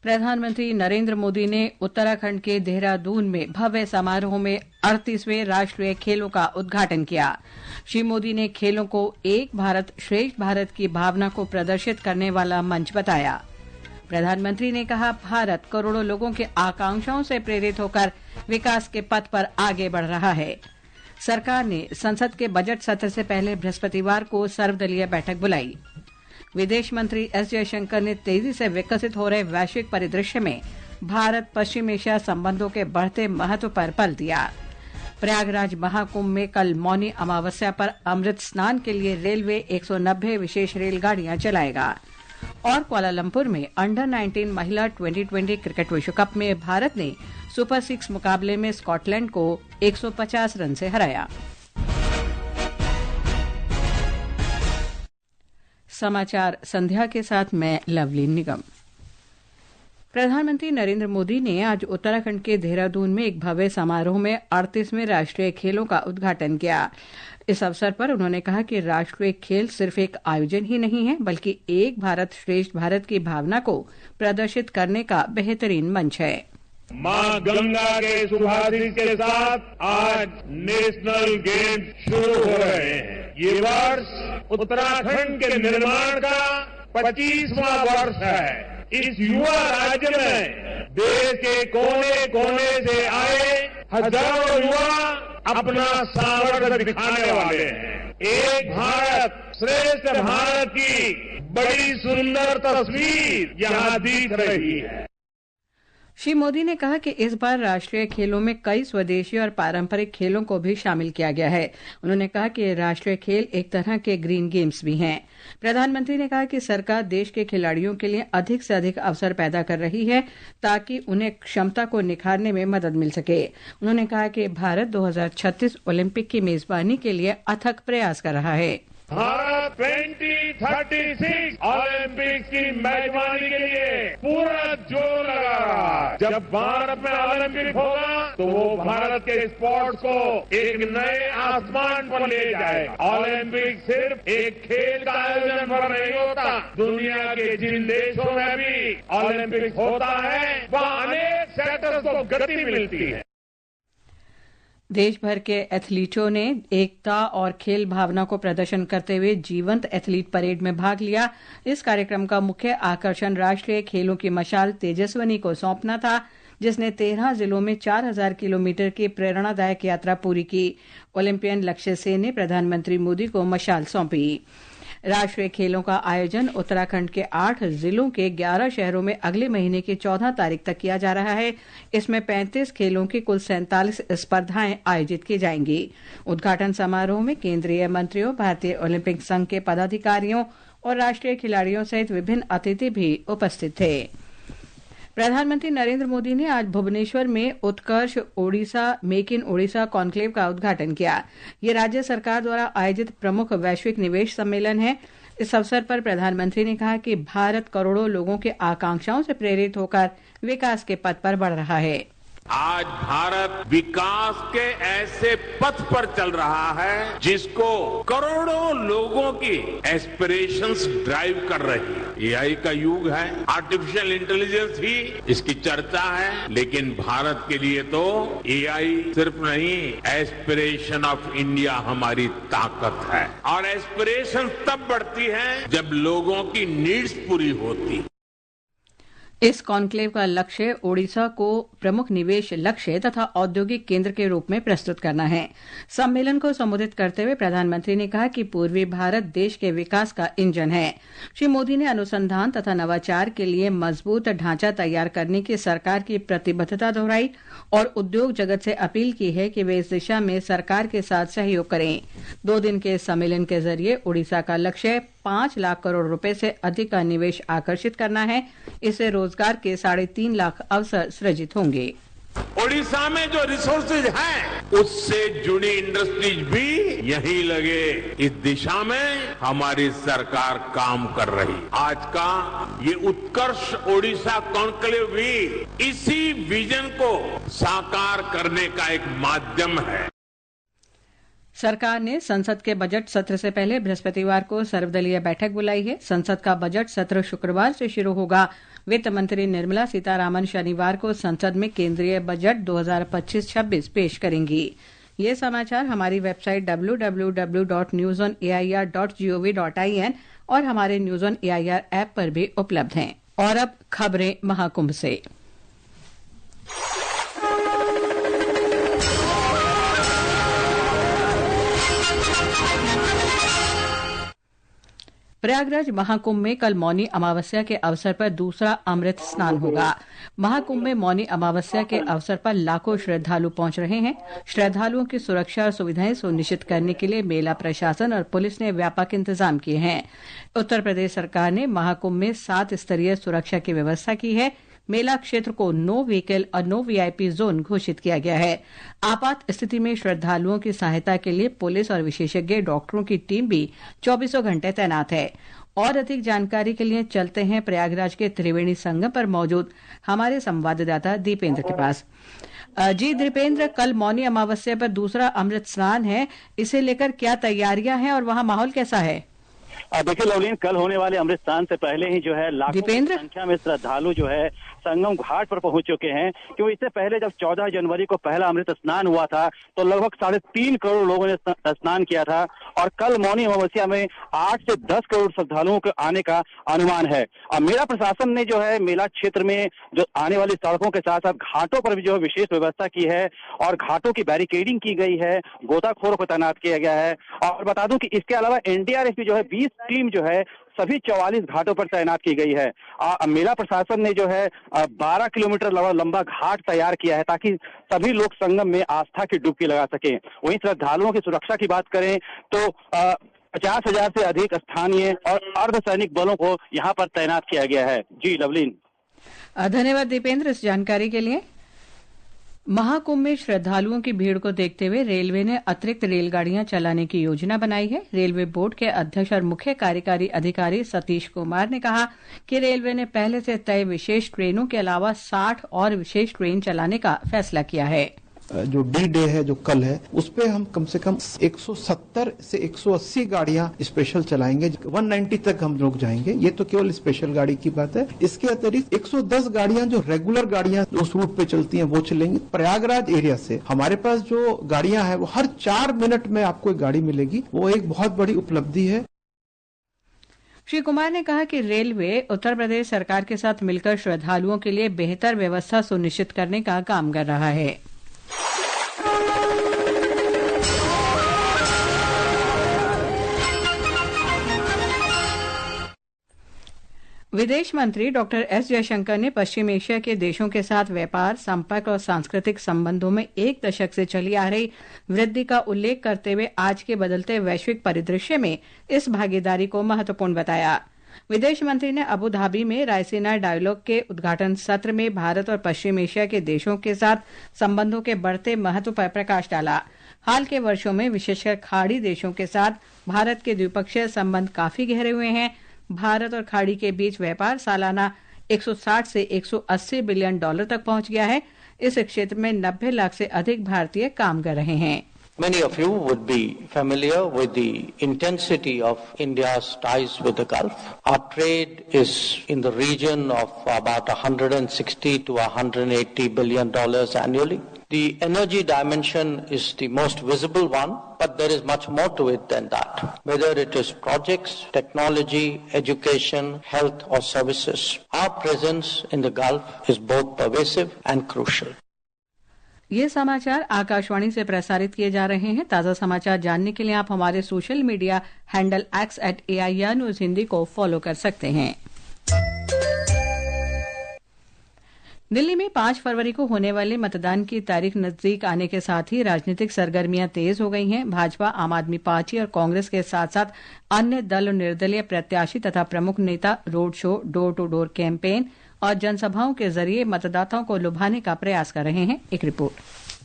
प्रधानमंत्री नरेंद्र मोदी ने उत्तराखंड के देहरादून में भव्य समारोह में 38वें राष्ट्रीय खेलों का उद्घाटन किया। श्री मोदी ने खेलों को एक भारत श्रेष्ठ भारत की भावना को प्रदर्शित करने वाला मंच बताया। प्रधानमंत्री ने कहा, भारत करोड़ों लोगों के आकांक्षाओं से प्रेरित होकर विकास के पथ पर आगे बढ़ रहा है। सरकार ने संसद के बजट सत्र से पहले बृहस्पतिवार को सर्वदलीय बैठक बुलाई। विदेश मंत्री एस जयशंकर ने तेजी से विकसित हो रहे वैश्विक परिदृश्य में भारत पश्चिम एशिया संबंधों के बढ़ते महत्व पर बल दिया। प्रयागराज महाकुंभ में कल मौनी अमावस्या पर अमृत स्नान के लिए रेलवे 190 विशेष रेलगाड़ियां चलाएगा। और कुआलालंपुर में अंडर 19 महिला 2020 क्रिकेट विश्व कप में भारत ने सुपर 6 मुकाबले में स्कॉटलैंड को 150 रन से हराया। समाचार संध्या के साथ मैं लवली निगम। प्रधानमंत्री नरेंद्र मोदी ने आज उत्तराखंड के देहरादून में एक भव्य समारोह में 38वें राष्ट्रीय खेलों का उद्घाटन किया। इस अवसर पर उन्होंने कहा कि राष्ट्रीय खेल सिर्फ एक आयोजन ही नहीं है, बल्कि एक भारत श्रेष्ठ भारत की भावना को प्रदर्शित करने का बेहतरीन मंच है। मां गंगा के सुभाषित के साथ आज नेशनल गेम्स शुरू हो रहे हैं। ये वर्ष उत्तराखंड के निर्माण का 25वां वर्ष है। इस युवा राज्य में देश के कोने कोने से आए हजारों युवा अपना सामर्थ्य दिखाने वाले हैं। एक भारत श्रेष्ठ भारत की बड़ी सुंदर तस्वीर यहां दिख रही है। श्री मोदी ने कहा कि इस बार राष्ट्रीय खेलों में कई स्वदेशी और पारंपरिक खेलों को भी शामिल किया गया है। उन्होंने कहा कि राष्ट्रीय खेल एक तरह के ग्रीन गेम्स भी हैं। प्रधानमंत्री ने कहा कि सरकार देश के खिलाड़ियों के लिए अधिक से अधिक अवसर पैदा कर रही है ताकि उन्हें क्षमता को निखारने में मदद मिल सके। उन्होंने कहा कि भारत 2036 ओलंपिक की मेजबानी के लिए अथक प्रयास कर रहा है। भारत 2036 ओलंपिक्स की मेजबानी के लिए पूरा जोर लगा रहा है। जब भारत में ओलंपिक होगा तो वो भारत के स्पोर्ट्स को एक नए आसमान पर ले जाएगा। ओलंपिक सिर्फ एक खेल का आयोजन पर नहीं होता। दुनिया के जिन देशों में भी ओलंपिक होता है वहाँ अनेक सेक्टर्स को गति मिलती है। देश भर के एथलीटों ने एकता और खेल भावना को प्रदर्शन करते हुए जीवंत एथलीट परेड में भाग लिया। इस कार्यक्रम का मुख्य आकर्षण राष्ट्रीय खेलों की मशाल तेजस्विनी को सौंपना था, जिसने 13 जिलों में 4000 किलोमीटर की प्रेरणादायक यात्रा पूरी की। ओलंपियन लक्ष्य सेन ने प्रधानमंत्री मोदी को मशाल सौंपी। राष्ट्रीय खेलों का आयोजन उत्तराखंड के 8 जिलों के 11 शहरों में अगले महीने की 14 तारीख तक किया जा रहा है। इसमें 35 खेलों की कुल 47 स्पर्धाएं आयोजित की जाएंगी। उद्घाटन समारोह में केंद्रीय मंत्रियों, भारतीय ओलंपिक संघ के पदाधिकारियों और राष्ट्रीय खिलाड़ियों सहित विभिन्न अतिथि भी उपस्थित थे। प्रधानमंत्री नरेंद्र मोदी ने आज भुवनेश्वर में Utkarsh Odisha make in Odisha conclave का उद्घाटन किया। ये राज्य सरकार द्वारा आयोजित प्रमुख वैश्विक निवेश सम्मेलन है। इस अवसर पर प्रधानमंत्री ने कहा कि भारत करोड़ों लोगों के आकांक्षाओं से प्रेरित होकर विकास के पथ पर बढ़ रहा है। आज भारत विकास के ऐसे पथ पर चल रहा है जिसको करोड़ों लोगों की एस्पिरेशंस ड्राइव कर रही है। एआई का युग है, आर्टिफिशियल इंटेलिजेंस भी इसकी चर्चा है, लेकिन भारत के लिए तो एआई सिर्फ नहीं, एस्पिरेशन ऑफ इंडिया हमारी ताकत है। और एस्पिरेशन तब बढ़ती है जब लोगों की नीड्स पूरी होती है। इस कॉन्क्लेव का लक्ष्य ओडिशा को प्रमुख निवेश लक्ष्य तथा औद्योगिक केंद्र के रूप में प्रस्तुत करना है। सम्मेलन को संबोधित करते हुए प्रधानमंत्री ने कहा कि पूर्वी भारत देश के विकास का इंजन है। श्री मोदी ने अनुसंधान तथा नवाचार के लिए मजबूत ढांचा तैयार करने की सरकार की प्रतिबद्धता दोहराई और उद्योग जगत से अपील की है कि वे इस दिशा में सरकार के साथ सहयोग करें। 2 दिन के सम्मेलन के जरिए ओडिशा का लक्ष्य 5 लाख करोड़ रुपए से अधिक का निवेश आकर्षित करना है। इससे रोजगार के 3.5 लाख अवसर सृजित होंगे। ओडिशा में जो रिसोर्सेज हैं, उससे जुड़ी इंडस्ट्रीज भी यहीं लगे। इस दिशा में हमारी सरकार काम कर रही। आज का ये उत्कर्ष ओडिशा कॉन्क्लेव भी इसी विजन को साकार करने का एक माध्यम है। सरकार ने संसद के बजट सत्र से पहले बृहस्पतिवार को सर्वदलीय बैठक बुलाई है। संसद का बजट सत्र शुक्रवार से शुरू होगा। वित्त मंत्री निर्मला सीतारामन शनिवार को संसद में केंद्रीय बजट 2025-26 पेश करेंगी। ये समाचार हमारी वेबसाइट www.newsonair.gov.in और हमारे न्यूज ऑन एआईआर ऐप पर भी उपलब्ध हैं। और अब खबरें महाकुंभ से। प्रयागराज महाकुंभ में कल मौनी अमावस्या के अवसर पर दूसरा अमृत स्नान होगा। महाकुंभ में मौनी अमावस्या के अवसर पर लाखों श्रद्धालु पहुंच रहे हैं। श्रद्धालुओं की सुरक्षा और सुविधाएं सुनिश्चित करने के लिए मेला प्रशासन और पुलिस ने व्यापक इंतजाम किए हैं। उत्तर प्रदेश सरकार ने महाकुंभ में 7 स्तरीय सुरक्षा की व्यवस्था की है। मेला क्षेत्र को नो व्हीकल और नो वीआईपी जोन घोषित किया गया है। आपात स्थिति में श्रद्धालुओं की सहायता के लिए पुलिस और विशेषज्ञ डॉक्टरों की टीम भी 24 घंटे तैनात है। और अधिक जानकारी के लिए चलते हैं प्रयागराज के त्रिवेणी संगम पर मौजूद हमारे संवाददाता दीपेंद्र के पास। जी दीपेंद्र, कल मौनी अमावस्या पर दूसरा अमृत स्नान है, इसे लेकर क्या तैयारियां हैं और वहां माहौल कैसा है? देखिए लवलीन, कल होने वाले अमृत स्नान से पहले ही जो है लाखों की संख्या में श्रद्धालु जो है संगम घाट पर पहुंच चुके हैं। क्योंकि इससे पहले जब 14 जनवरी को पहला अमृत स्नान हुआ था तो लगभग 3.5 करोड़ लोगों ने स्नान किया था और कल मौनी अमावस्या में 8 से 10 करोड़ श्रद्धालुओं के आने का अनुमान है। और मेला प्रशासन ने जो है मेला क्षेत्र में जो आने वाली सड़कों के साथ साथ घाटों पर भी जो है विशेष व्यवस्था की है और घाटों की बैरिकेडिंग की गई है, गोताखोरों को तैनात किया गया है। और बता दूं कि इसके अलावा एनडीआरएफ की जो है 20 टीम जो है सभी 44 घाटों पर तैनात की गई है। मेला प्रशासन ने जो है 12 किलोमीटर लंबा घाट तैयार किया है ताकि सभी लोग संगम में आस्था की डुबकी लगा सकें। वहीं श्रद्धालुओं की सुरक्षा की बात करें तो 50,000 से अधिक स्थानीय और अर्धसैनिक बलों को यहां पर तैनात किया गया है। जी लवलीन। धन्यवाद दीपेंद्र इस जानकारी के लिए। महाकुंभ में श्रद्धालुओं की भीड़ को देखते हुए रेलवे ने अतिरिक्त रेलगाड़ियां चलाने की योजना बनाई है। रेलवे बोर्ड के अध्यक्ष और मुख्य कार्यकारी अधिकारी सतीश कुमार ने कहा कि रेलवे ने पहले से तय विशेष ट्रेनों के अलावा 60 और विशेष ट्रेन चलाने का फैसला किया है। जो डी डे है जो कल है उस पे हम कम से कम 170 से 180 गाड़ियां स्पेशल चलाएंगे। 190 तक हम लोग जाएंगे। ये तो केवल स्पेशल गाड़ी की बात है। इसके अतिरिक्त 110 गाड़ियां जो रेगुलर गाड़ियां उस रूट पे चलती हैं वो चलेंगी। प्रयागराज एरिया से हमारे पास जो गाड़ियां हैं वो हर 4 मिनट में आपको एक गाड़ी मिलेगी। वो एक बहुत बड़ी उपलब्धि है। श्री कुमार ने कहा कि रेलवे उत्तर प्रदेश सरकार के साथ मिलकर श्रद्धालुओं के लिए बेहतर व्यवस्था सुनिश्चित करने का काम कर रहा है। विदेश मंत्री डॉक्टर एस जयशंकर ने पश्चिम एशिया के देशों के साथ व्यापार, संपर्क और सांस्कृतिक संबंधों में 1 दशक से चली आ रही वृद्धि का उल्लेख करते हुए आज के बदलते वैश्विक परिदृश्य में इस भागीदारी को महत्वपूर्ण बताया। विदेश मंत्री ने अबू धाबी में रायसीना डायलॉग के उद्घाटन सत्र में भारत और पश्चिम एशिया के देशों के साथ संबंधों के बढ़ते महत्व पर प्रकाश डाला। हाल के वर्षों में विशेषकर खाड़ी देशों के साथ भारत के द्विपक्षीय संबंध काफी गहरे हुए हैं। भारत और खाड़ी के बीच व्यापार सालाना 160 से 180 बिलियन डॉलर तक पहुंच गया है। इस क्षेत्र में 90 लाख से अधिक भारतीय काम कर रहे हैं। Many of you would be familiar with the intensity of India's ties with the Gulf. Our trade is in the region of about 160 to 180 billion dollars annually. The energy dimension is the most visible one, but there is much more to it than that. Whether it is projects, technology, education, health or services, our presence in the Gulf is both pervasive and crucial. ये समाचार आकाशवाणी से प्रसारित किए जा रहे हैं। ताज़ा समाचार जानने के लिए आप हमारे social media handle @AIR news Hindi को फॉलो कर सकते हैं। दिल्ली में 5 फरवरी को होने वाले मतदान की तारीख नजदीक आने के साथ ही राजनीतिक सरगर्मियां तेज हो गई हैं। भाजपा, आम आदमी पार्टी और कांग्रेस के साथ साथ अन्य दल और निर्दलीय प्रत्याशी तथा प्रमुख नेता road show, door to door campaign और जनसभाओं के जरिए मतदाताओं को लुभाने का प्रयास कर रहे हैं। एक रिपोर्ट।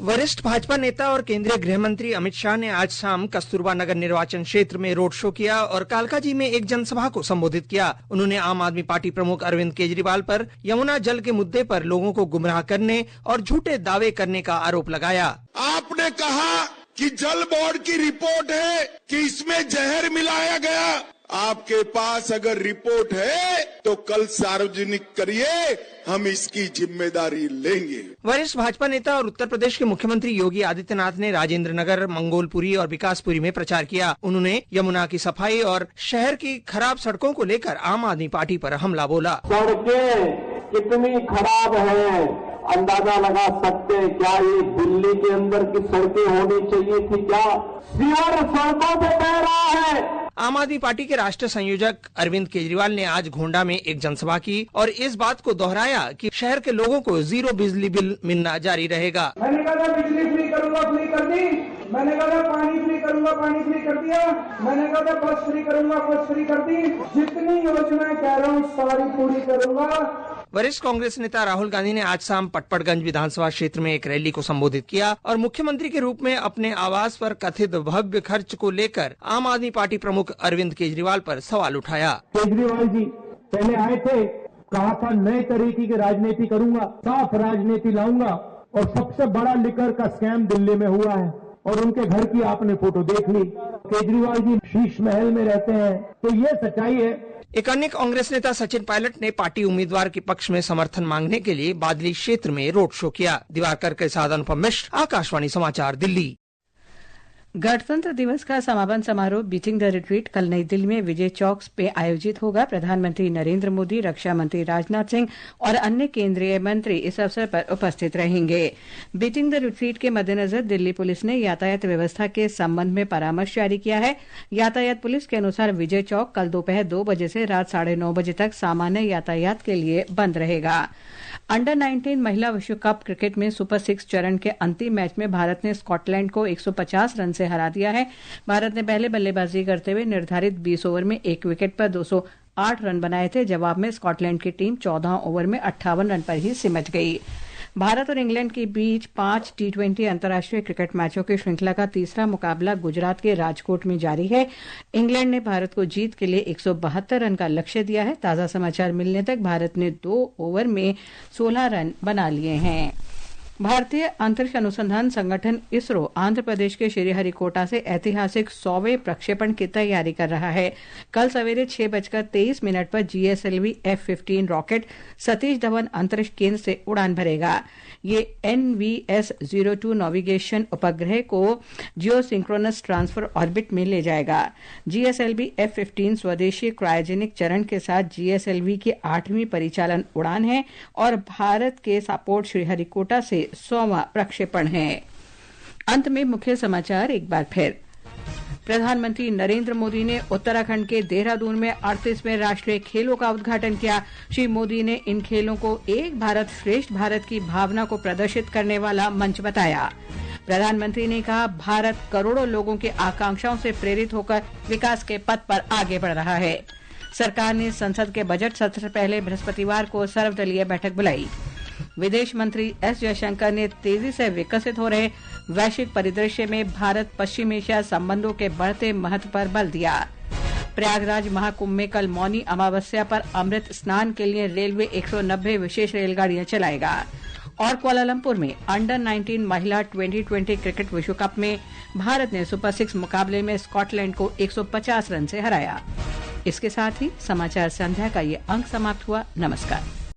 वरिष्ठ भाजपा नेता और केंद्रीय गृह मंत्री अमित शाह ने आज शाम कस्तूरबा नगर निर्वाचन क्षेत्र में रोड शो किया और कालकाजी में एक जनसभा को संबोधित किया। उन्होंने आम आदमी पार्टी प्रमुख अरविंद केजरीवाल पर यमुना जल के मुद्दे पर लोगों को गुमराह करने और झूठे दावे करने का आरोप लगाया। आपने कहा कि जल बोर्ड की रिपोर्ट है कि इसमें जहर मिलाया गया। आपके पास अगर रिपोर्ट है तो कल सार्वजनिक करिए, हम इसकी जिम्मेदारी लेंगे। वरिष्ठ भाजपा नेता और उत्तर प्रदेश के मुख्यमंत्री योगी आदित्यनाथ ने राजेंद्र नगर, मंगोलपुरी और विकासपुरी में प्रचार किया। उन्होंने यमुना की सफाई और शहर की खराब सड़कों को लेकर आम आदमी पार्टी पर हमला बोला। सड़कें कितनी खराब है, अंदाजा लगा सकते हैं क्या ये दिल्ली के अंदर की सड़कें होनी चाहिए थी क्या? सीवर सड़कों पे बह रहा है। आम आदमी पार्टी के राष्ट्रीय संयोजक अरविंद केजरीवाल ने आज घोंडा में एक जनसभा की और इस बात को दोहराया कि शहर के लोगों को 0 बिजली बिल मिलना जारी रहेगा। मैंने कहा था बिजली फ्री करूंगा, फ्री कर दी। मैंने कहा था पानी फ्री करूंगा, पानी फ्री कर दिया। मैंने कहा था बस फ्री करूंगा, बस फ्री कर दी। जितनी योजनाएं कह रहा हूँ सारी पूरी करूंगा। वरिष्ठ कांग्रेस नेता राहुल गांधी ने आज शाम पटपड़गंज विधानसभा क्षेत्र में एक रैली को संबोधित किया और मुख्यमंत्री के रूप में अपने आवास पर कथित भव्य खर्च को लेकर आम आदमी पार्टी प्रमुख अरविंद केजरीवाल पर सवाल उठाया। केजरीवाल जी पहले आए थे, कहा था नए तरीके की राजनीति करूंगा, साफ राजनीति लाऊंगा और सबसे बड़ा लिकर का स्कैम दिल्ली में हुआ है और उनके घर की आपने फोटो देख ली। केजरीवाल जी शीश महल में रहते हैं, तो ये सच्चाई है। एक अन्य कांग्रेस नेता सचिन पायलट ने पार्टी उम्मीदवार के पक्ष में समर्थन मांगने के लिए बादली क्षेत्र में रोड शो किया। दिवाकर के साथ अनुपम मिश्र, आकाशवाणी समाचार, दिल्ली। गणतंत्र दिवस का समापन समारोह बीटिंग द रिट्रीट कल नई दिल्ली में विजय चौक पे आयोजित होगा। प्रधानमंत्री नरेंद्र मोदी, रक्षा मंत्री राजनाथ सिंह और अन्य केंद्रीय मंत्री इस अवसर पर उपस्थित रहेंगे। बीटिंग द रिट्रीट के मद्देनजर दिल्ली पुलिस ने यातायात व्यवस्था के संबंध में परामर्श जारी किया है। यातायात पुलिस के अनुसार विजय चौक कल दोपहर 2 बजे से रात 9:30 बजे तक सामान्य यातायात के लिए बंद रहेगा। अंडर 19 महिला विश्व कप क्रिकेट में सुपर 6 चरण के अंतिम मैच में भारत ने स्कॉटलैंड को 150 रन से हरा दिया है। भारत ने पहले बल्लेबाजी करते हुए निर्धारित 20 ओवर में 1 विकेट पर 208 रन बनाए थे। जवाब में स्कॉटलैंड की टीम 14 ओवर में 58 रन पर ही सिमट गई। भारत और इंग्लैंड के बीच 5 T20 अंतर्राष्ट्रीय क्रिकेट मैचों की श्रृंखला का तीसरा मुकाबला गुजरात के राजकोट में जारी है। इंग्लैंड ने भारत को जीत के लिए 172 रन का लक्ष्य दिया है। ताजा समाचार मिलने तक भारत ने 2 ओवर में 16 रन बना लिए हैं। भारतीय अंतरिक्ष अनुसंधान संगठन इसरो आंध्र प्रदेश के श्रीहरिकोटा से ऐतिहासिक 100वें प्रक्षेपण की तैयारी कर रहा है। कल सवेरे 6:23 पर GSLV F-15 rocket Satish Dhawan अंतरिक्ष केंद्र से उड़ान भरेगा। ये NVS-02 नेविगेशन उपग्रह को जियोसिंक्रोनस ट्रांसफर ऑर्बिट में ले जाएगा। GSLV F-15 स्वदेशी क्रायोजेनिक चरण के साथ GSLV की 8वीं परिचालन उड़ान है और भारत के सापोर्ट श्रीहरिकोटा से 100वां प्रक्षेपण है। अंत में मुख्य समाचार एक बार फिर। प्रधानमंत्री नरेंद्र मोदी ने उत्तराखंड के देहरादून में 38वें राष्ट्रीय खेलों का उद्घाटन किया। श्री मोदी ने इन खेलों को एक भारत श्रेष्ठ भारत की भावना को प्रदर्शित करने वाला मंच बताया। प्रधानमंत्री ने कहा, भारत करोड़ों लोगों की आकांक्षाओं से प्रेरित होकर विकास के पथ पर आगे बढ़ रहा है। सरकार ने संसद के बजट सत्र से पहले बृहस्पतिवार को सर्वदलीय बैठक बुलाई। विदेश मंत्री एस जयशंकर ने तेजी से विकसित हो रहे वैश्विक परिदृश्य में भारत पश्चिम एशिया संबंधों के बढ़ते महत्व पर बल दिया। प्रयागराज महाकुंभ में कल मौनी अमावस्या पर अमृत स्नान के लिए रेलवे 190 विशेष रेलगाड़ियां चलाएगा। और कुआलालंपुर में अंडर 19 महिला 2020 क्रिकेट विश्व कप में भारत ने सुपर 6 मुकाबले में स्कॉटलैंड को 150 रन से हराया। इसके साथ ही समाचार संध्या का ये अंक समाप्त हुआ। नमस्कार।